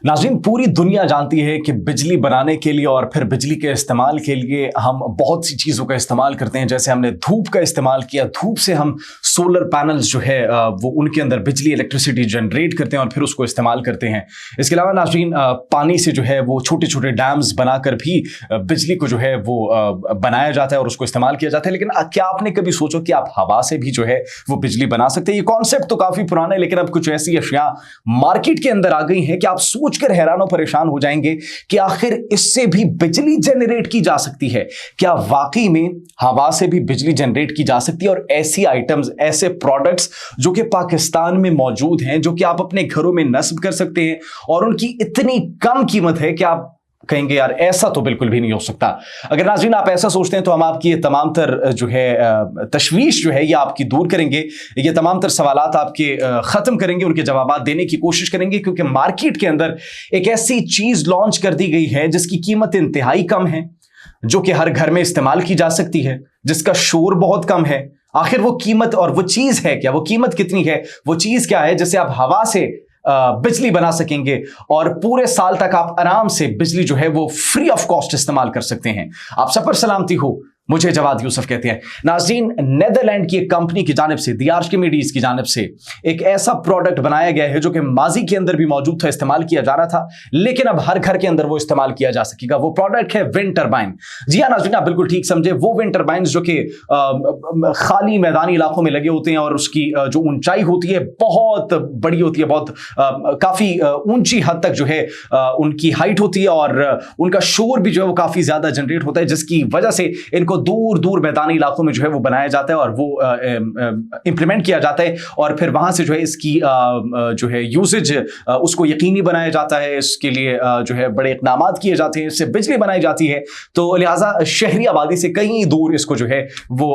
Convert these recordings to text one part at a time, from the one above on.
नाज़रीन, पूरी दुनिया जानती है कि बिजली बनाने के लिए और फिर बिजली के इस्तेमाल के लिए हम बहुत सी चीज़ों का इस्तेमाल करते हैं। जैसे हमने धूप का इस्तेमाल किया, धूप से हम सोलर पैनल्स जो है वो उनके अंदर बिजली इलेक्ट्रिसिटी जनरेट करते हैं और फिर उसको इस्तेमाल करते हैं। इसके अलावा नाज़रीन, पानी से जो है वो छोटे छोटे डैम्स बनाकर भी बिजली को जो है वो बनाया जाता है और उसको इस्तेमाल किया जाता है। लेकिन क्या आपने कभी सोचो कि आप हवा से भी जो है वो बिजली बना सकते हैं? ये कॉन्सेप्ट तो काफ़ी पुराना है, लेकिन अब कुछ ऐसी अशिया मार्केट के अंदर आ गई हैं कि आप सोचकर हैरान और परेशान हो जाएंगे कि आखिर इससे भी बिजली जनरेट की जा सकती है। क्या वाकई में हवा से भी बिजली जनरेट की जा सकती है? और ऐसी आइटम्स, ऐसे प्रोडक्ट्स जो कि पाकिस्तान में मौजूद हैं, जो कि आप अपने घरों में नस्ब कर सकते हैं और उनकी इतनी कम कीमत है कि आप कहेंगे यार ऐसा तो बिल्कुल भी नहीं हो सकता। अगर नाज़रीन आप ऐसा सोचते हैं तो हम आपकी ये तमाम तर जो है तशवीश जो है ये आपकी दूर करेंगे, ये तमाम तर सवालात आपके ख़त्म करेंगे, उनके जवाबात देने की कोशिश करेंगे, क्योंकि मार्केट के अंदर एक ऐसी चीज़ लॉन्च कर दी गई है जिसकी कीमत इंतहाई कम है, जो कि हर घर में इस्तेमाल की जा सकती है, जिसका शोर बहुत कम है। आखिर वो कीमत और वो चीज़ है क्या? वो कीमत कितनी है? वो चीज़ क्या है जिससे आप हवा से बिजली बना सकेंगे और पूरे साल तक आप आराम से बिजली जो है वो फ्री ऑफ कॉस्ट इस्तेमाल कर सकते हैं? आप सब पर सलामती हो, मुझे जवाद यूसुफ कहते हैं। नाज़रीन, नेदरलैंड की एक कंपनी की जानिब से, दी आर्किमिडीज की जानिब से एक ऐसा प्रोडक्ट बनाया गया है जो कि माजी के अंदर भी मौजूद था, इस्तेमाल किया जा रहा था, लेकिन अब हर घर के अंदर वो इस्तेमाल किया जा सकेगा। वो प्रोडक्ट है विंड टरबाइन। जी हाँ नाज़रीन, आप बिल्कुल ठीक समझे। वो विंड टरबाइन जो कि खाली मैदानी इलाकों में लगे होते हैं और उसकी जो ऊंचाई होती है बहुत बड़ी होती है, बहुत काफ़ी ऊंची हद तक जो है उनकी हाइट होती है और उनका शोर भी जो है वो काफ़ी ज़्यादा जनरेट होता है, जिसकी वजह से इनको दूर दूर मैदानी इलाकों में जो है वो बनाया जाता है और वो इंप्लीमेंट किया जाता है और फिर वहां से जो है इसकी जो है यूसेज उसको यकीनी बनाया जाता है। इसके लिए जो है बड़े इक़दामात किए जाते हैं, इससे बिजली बनाई जाती है। तो लिहाजा शहरी आबादी से कहीं दूर इसको जो है वो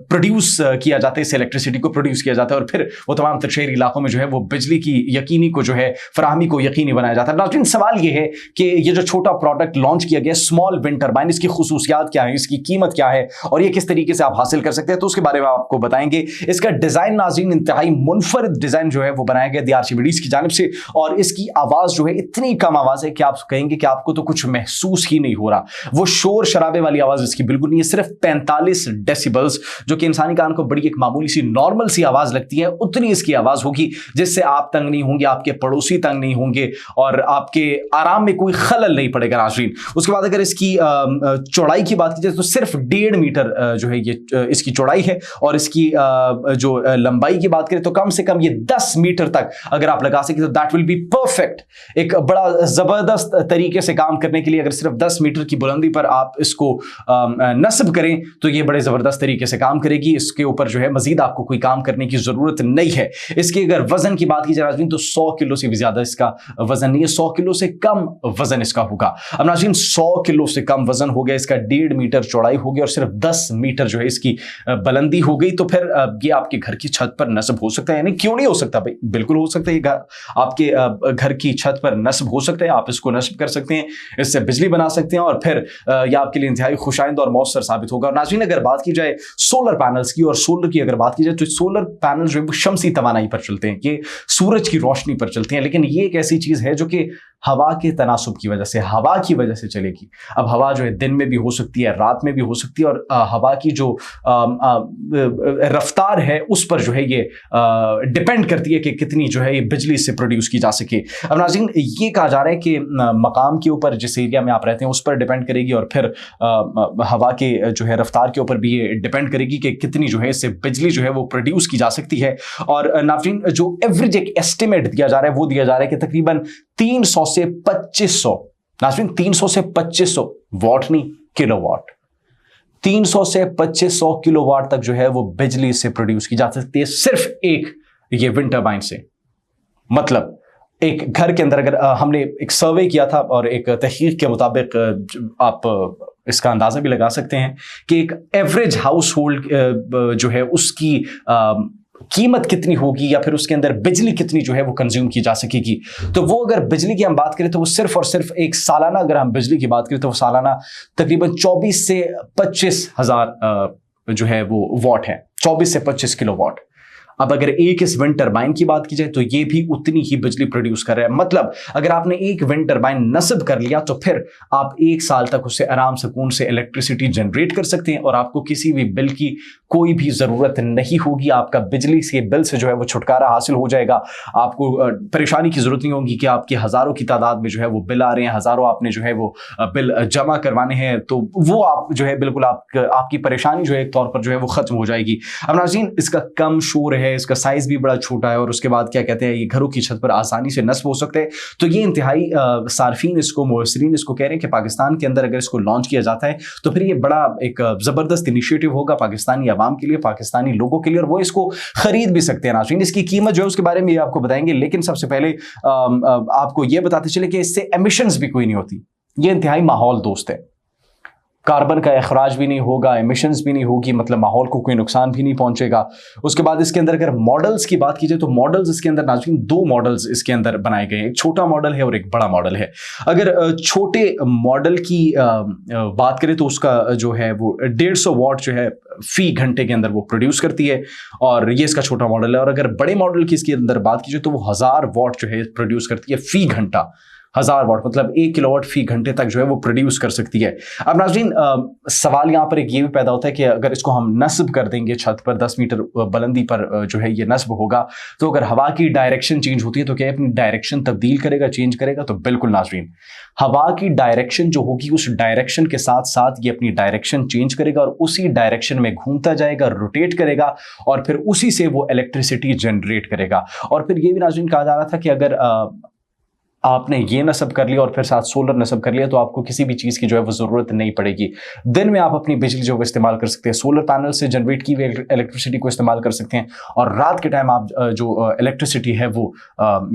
प्रोड्यूस किया जाता है, इस इलेक्ट्रिसिटी को प्रोड्यूस किया जाता है और फिर वो तमाम शहरी इलाकों में जो है वो बिजली की यकीनी को जो है फराहमी को यकीनी बनाया जाता है। नाज़रीन, सवाल ये है कि ये जो छोटा प्रोडक्ट लॉन्च किया गया स्मॉल विंड टरबाइन, इसकी खुसूसियात क्या है, इसकी कीमत क्या है और ये किस तरीके से आप हासिल कर सकते हैं, तो उसके बारे में आपको बताएंगे। इसका डिजाइन नाज़रीन इंतहाई मुनफरिद डिजाइन जो है वो बनाया गया दी आर्किमिडीज की जानिब से और इसकी आवाज जो है इतनी कम आवाज है कि आप कहेंगे कि आपको तो कुछ महसूस ही नहीं हो रहा। वो शोर शराबे वाली आवाज इसकी बिल्कुल नहीं है, सिर्फ 45 डेसिबल्स, जो कि इंसानी कान को बड़ी एक मामूली सी नॉर्मल सी आवाज लगती है, उतनी इसकी आवाज होगी जिससे आप तंग नहीं होंगे, आपके पड़ोसी तंग नहीं होंगे और आपके आराम में कोई खलल नहीं पड़ेगा नाज़रीन। उसके बाद अगर इसकी चौड़ाई की बात की जाए तो सिर्फ 1.5 मीटर जो है ये इसकी चौड़ाई है और इसकी जो लंबाई की बात करें तो कम से कम ये 10 मीटर तक अगर आप लगा सकें तो दैट विल बी परफेक्ट। एक बड़ा जबरदस्त तरीके से काम करने के लिए अगर सिर्फ 10 मीटर की बुलंदी पर आप इसको नस्ब करें तो ये बड़े जबरदस्त तरीके से काम करेगी। इसके ऊपर जो है मजीद आपको कोई काम करने की जरूरत नहीं है। इसके अगर वजन की बात की जाए नाज़रीन तो 100 किलो से भी ज्यादा इसका वजन नहीं है, 100 किलो से कम वजन इसका होगा। अब नाज़रीन 100 किलो से कम वजन हो गया, इसका 1.5 मीटर चौड़ाई हो गई और सिर्फ 10 मीटर जो है इसकी बुलंदी हो गई, तो फिर ये आपके घर की छत पर नस्ब हो सकता है। यानी क्यों नहीं हो सकता भाई, बिल्कुल हो सकता है। आपके घर की छत पर नस्ब हो सकता है, आप इसको नस्ब कर सकते हैं, इससे बिजली बना सकते हैं और फिर यह आपके लिए इंतहाई खुशाइंद और मौसर साबित होगा। और नाज़रीन अगर बात की जाए सोलर पैनल्स की और सोलर की अगर बात की जाए तो सोलर पैनल जो है वो शमसी तवानाई पर चलते हैं, ये सूरज की रोशनी पर चलते हैं, लेकिन ये एक ऐसी चीज है जो कि हवा के तनासुब की वजह से, हवा की वजह से चलेगी। अब हवा जो है दिन में भी हो सकती है, रात में भी हो सकती है और हवा की जो रफ्तार है उस पर जो है ये डिपेंड करती है कि कितनी जो है ये बिजली इससे प्रोड्यूस की जा सके। अब नाज़रीन ये कहा जा रहा है कि मकाम के ऊपर, जिस एरिया में आप रहते हैं उस पर डिपेंड करेगी और फिर हवा के जो है रफ्तार के ऊपर भी ये डिपेंड करेगी कि कितनी जो है इससे बिजली जो है वो प्रोड्यूस की जा सकती है। और नाज़रीन जो एवरेज एक एस्टिमेट दिया जा रहा है वो दिया जा रहा है कि तकरीबन 300 से 2500, नाज़रीन 300 से 2500 वाट नहीं, किलोवाट, 300 से 2500 किलोवाट तक जो है वो बिजली से प्रोड्यूस की जा सकती है सिर्फ एक ये विंड टरबाइन से। मतलब एक घर के अंदर अगर हमने एक सर्वे किया था और एक तहकीक के मुताबिक आप इसका अंदाजा भी लगा सकते हैं कि एक एवरेज हाउस होल्ड जो है उसकी कीमत कितनी होगी या फिर उसके अंदर बिजली कितनी जो है वो कंज्यूम की जा सकेगी। तो वो अगर बिजली की हम बात करें तो वो सिर्फ और सिर्फ एक सालाना, अगर हम बिजली की बात करें तो वो सालाना तकरीबन 24 से 25 हज़ार जो है वो वाट है, 24 से 25 किलो वाट। اب اگر ایک اس ونڈ ٹربائن کی بات کی جائے تو یہ بھی اتنی ہی بجلی پروڈیوس کر رہا ہے. مطلب اگر آپ نے ایک ونڈ ٹربائن نصب کر لیا تو پھر آپ 1 سال تک اس سے آرام سکون سے الیکٹریسٹی جنریٹ کر سکتے ہیں اور آپ کو کسی بھی بل کی کوئی بھی ضرورت نہیں ہوگی. آپ کا بجلی سے بل سے جو ہے وہ چھٹکارا حاصل ہو جائے گا. آپ کو پریشانی کی ضرورت نہیں ہوگی کہ آپ کے ہزاروں کی تعداد میں جو ہے وہ بل آ رہے ہیں, ہزاروں آپ نے جو ہے وہ بل جمع کروانے ہیں, تو وہ آپ جو ہے بالکل آپ کی پریشانی جو ہے ایک طور پر جو ہے وہ ختم ہو جائے گی. اب ناظرین, اس کا کم شور ہے, اس کا سائز بھی بڑا چھوٹا ہے, اور اس کے بعد کیا کہتے ہیں یہ گھروں کی چھت پر آسانی سے نصب ہو سکتے ہیں. تو یہ انتہائی صارفین اس کو, مؤثرین اس کو کہہ رہے ہیں کہ پاکستان کے اندر اگر اس کو لانچ کیا جاتا ہے تو پھر یہ بڑا ایک زبردست انیشیٹو ہوگا پاکستانی عوام کے لیے, پاکستانی لوگوں کے لیے, اور وہ اس کو خرید بھی سکتے ہیں. ناظرین, اس کی قیمت جو ہے اس کے بارے میں آپ کو بتائیں گے, لیکن سب سے پہلے آپ کو یہ بتاتے چلے کہ اس سے ایمیشنز بھی کوئی نہیں ہوتی. یہ انتہائی ماحول دوست ہے, کاربن کا اخراج بھی نہیں ہوگا, ایمیشنز بھی نہیں ہوگی, مطلب ماحول کو کوئی نقصان بھی نہیں پہنچے گا. اس کے بعد اس کے اندر اگر ماڈلز کی بات کی جائے تو ماڈلز اس کے اندر ناظرین 2 ماڈلز اس کے اندر بنائے گئے ہیں, ایک چھوٹا ماڈل ہے اور ایک بڑا ماڈل ہے. اگر چھوٹے ماڈل کی بات کریں تو اس کا جو ہے وہ 150 واٹ جو ہے فی گھنٹے کے اندر وہ پروڈیوس کرتی ہے, اور یہ اس کا چھوٹا ماڈل ہے. اور اگر بڑے ماڈل کی اس کے اندر بات کی جائے تو وہ 1000 واٹ جو ہے پروڈیوس کرتی ہے فی گھنٹہ. 1000 واٹ مطلب 1 کلو واٹ فی گھنٹے تک جو ہے وہ پروڈیوس کر سکتی ہے. اب ناظرین, سوال یہاں پر ایک یہ بھی پیدا ہوتا ہے کہ اگر اس کو ہم نصب کر دیں گے چھت پر 10 میٹر بلندی پر جو ہے یہ نصب ہوگا, تو اگر ہوا کی ڈائریکشن چینج ہوتی ہے تو کیا اپنی ڈائریکشن تبدیل کرے گا, چینج کرے گا؟ تو بالکل ناظرین, ہوا کی ڈائریکشن جو ہوگی اس ڈائریکشن کے ساتھ ساتھ یہ اپنی ڈائریکشن چینج کرے گا اور اسی ڈائریکشن میں گھومتا جائے گا, روٹیٹ کرے گا, اور پھر اسی سے وہ الیکٹریسٹی جنریٹ کرے گا. اور پھر یہ بھی ناظرین کہا جا رہا تھا کہ اگر آپ نے یہ نصب کر لیا اور پھر ساتھ سولر نصب کر لیا تو آپ کو کسی بھی چیز کی جو ہے وہ ضرورت نہیں پڑے گی. دن میں آپ اپنی بجلی جو ہے استعمال کر سکتے ہیں, سولر پینل سے جنریٹ کی ہوئی الیکٹریسٹی کو استعمال کر سکتے ہیں, اور رات کے ٹائم آپ جو الیکٹریسٹی ہے وہ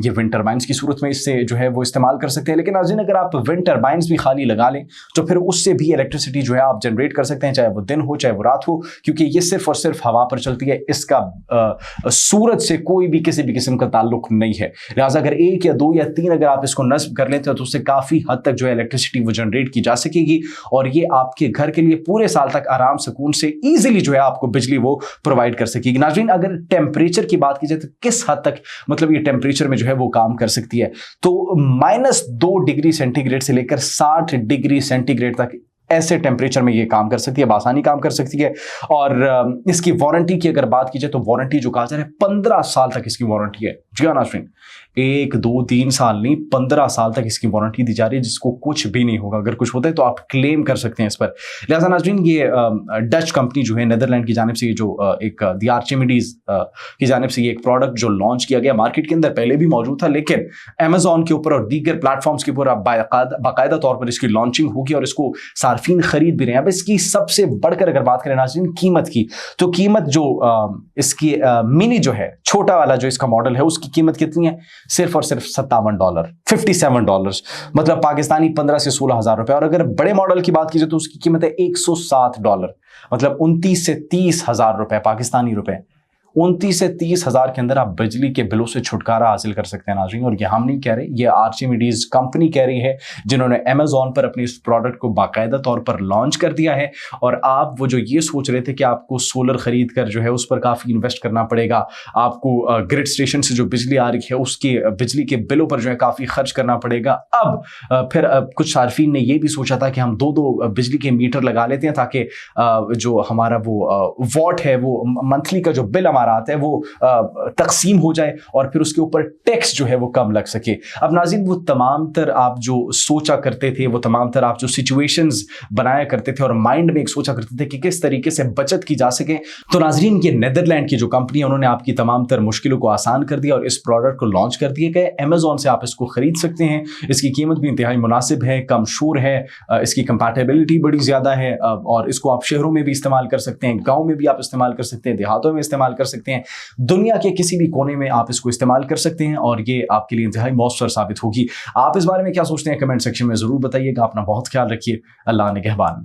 یہ ونڈ ٹربائنس کی صورت میں اس سے جو ہے وہ استعمال کر سکتے ہیں. لیکن ناظرین, اگر آپ ونڈ ٹربائنس بھی خالی لگا لیں تو پھر اس سے بھی الیکٹریسٹی جو ہے آپ جنریٹ کر سکتے ہیں, چاہے وہ دن ہو چاہے وہ رات ہو, کیونکہ یہ صرف اور صرف ہوا پر چلتی ہے, اس کا سورج سے کوئی بھی کسی بھی قسم کا تعلق نہیں ہے. لہٰذا اگر 1 یا 2 یا 3 اگر آپ اس کو نصب کر لیں تو اس سے کافی حد تک جو ہے الیکٹریسٹی وہ جنریٹ کی جا سکے گی, اور یہ آپ کے گھر کے لیے پورے سال تک آرام سکون سے ایزیلی جو ہے آپ کو بجلی وہ پرووائڈ کر سکے گی. ناظرین, اگر ٹیمپریچر کی بات کی جائے تو کس حد تک مطلب یہ ٹیمپریچر میں جو ہے وہ کام کر سکتی ہے, تو -2 ڈگری سینٹی گریڈ سے لے کر 60 ڈگری سینٹی گریڈ تک ایسے ٹیمپریچر میں یہ کام کر سکتی ہے, بآسانی کام کر سکتی ہے. اور اس کی وارنٹی کی اگر بات کی جائے تو وارنٹی جو کہا جا رہا ہے 15 سال تک اس کی وارنٹی ہے. جی ہاں ناظرین, 1 2 3 سال نہیں, 15 سال تک اس کی وارنٹی دی جا رہی ہے, جس کو کچھ بھی نہیں ہوگا. اگر کچھ ہوتا ہے تو آپ کلیم کر سکتے ہیں اس پر. لہٰذا ناظرین, یہ ڈچ کمپنی جو ہے نیدرلینڈ کی جانب سے یہ جو ایک دی آرچیمیڈیز کی جانب سے یہ ایک پروڈکٹ جو لانچ کیا گیا, مارکیٹ کے اندر پہلے بھی موجود تھا, لیکن امیزون کے اوپر اور دیگر پلیٹ فارمز کے اوپر اب باقاعدہ طور پر اس کی لانچنگ ہوگی اور اس کو صارفین خرید بھی رہے ہیں. اب اس کی سب سے بڑھ کر اگر بات کریں ناظرین قیمت کی, تو قیمت جو اس کی منی جو ہے, چھوٹا والا جو اس کا ماڈل ہے, اس کی قیمت کتنی ہے؟ صرف اور صرف $57, $57, مطلب پاکستانی 15 سے 16 ہزار روپے. اور اگر بڑے ماڈل کی بات کی جائے تو اس کی قیمت ہے $160, مطلب 29 سے 30 ہزار روپے پاکستانی روپے. 29 سے 30 ہزار کے اندر آپ بجلی کے بلوں سے چھٹکارا حاصل کر سکتے ہیں ناظرین. اور یہ ہم نہیں کہہ رہے, یہ آرچیمیڈیز کمپنی کہہ رہی ہے, جنہوں نے امیزون پر اپنی اس پروڈکٹ کو باقاعدہ طور پر لانچ کر دیا ہے. اور آپ وہ جو یہ سوچ رہے تھے کہ آپ کو سولر خرید کر جو ہے اس پر کافی انویسٹ کرنا پڑے گا, آپ کو گرڈ اسٹیشن سے جو بجلی آ رہی ہے اس کی بجلی کے بلوں پر جو ہے کافی خرچ کرنا پڑے گا. اب پھر کچھ صارفین نے یہ بھی سوچا تھا کہ ہم 2 بجلی کے میٹر لگا لیتے ہیں تاکہ جو ہمارا وہ واٹ ہے, وہ منتھلی کا جو بل آتا ہے وہ تقسیم ہو جائے اور پھر اس کے اوپر ٹیکس جو ہے وہ کم لگ سکے. اب ناظرین, وہ تمام تر آپ جو سوچا کرتے تھے, وہ تمام تر آپ جو سچویشنز بنایا کرتے تھے اور مائنڈ میں ایک سوچا کرتے تھے کہ کس طریقے سے بچت کی جا سکے, تو ناظرین یہ نیدرلینڈ کی جو کمپنی ہے انہوں نے آپ کی تمام تر مشکلوں کو آسان کر دیا اور اس پروڈکٹ کو لانچ کر دیا گیا. امیزون سے آپ اس کو خرید سکتے ہیں, اس کی قیمت بھی انتہائی مناسب ہے, کم شور ہے, اس کی کمپیٹیبلٹی بڑی زیادہ ہے, اور اس کو آپ شہروں میں بھی استعمال کر سکتے ہیں, گاؤں میں بھی آپ استعمال کر سکتے ہیں, دیہاتوں میں استعمال کر سکتے ہیں, دنیا کے کسی بھی کونے میں آپ اس کو استعمال کر سکتے ہیں, اور یہ آپ کے لیے انتہائی مؤثر ثابت ہوگی. آپ اس بارے میں کیا سوچتے ہیں کمنٹ سیکشن میں ضرور بتائیے گا. اپنا بہت خیال رکھیے. اللہ نگہبان.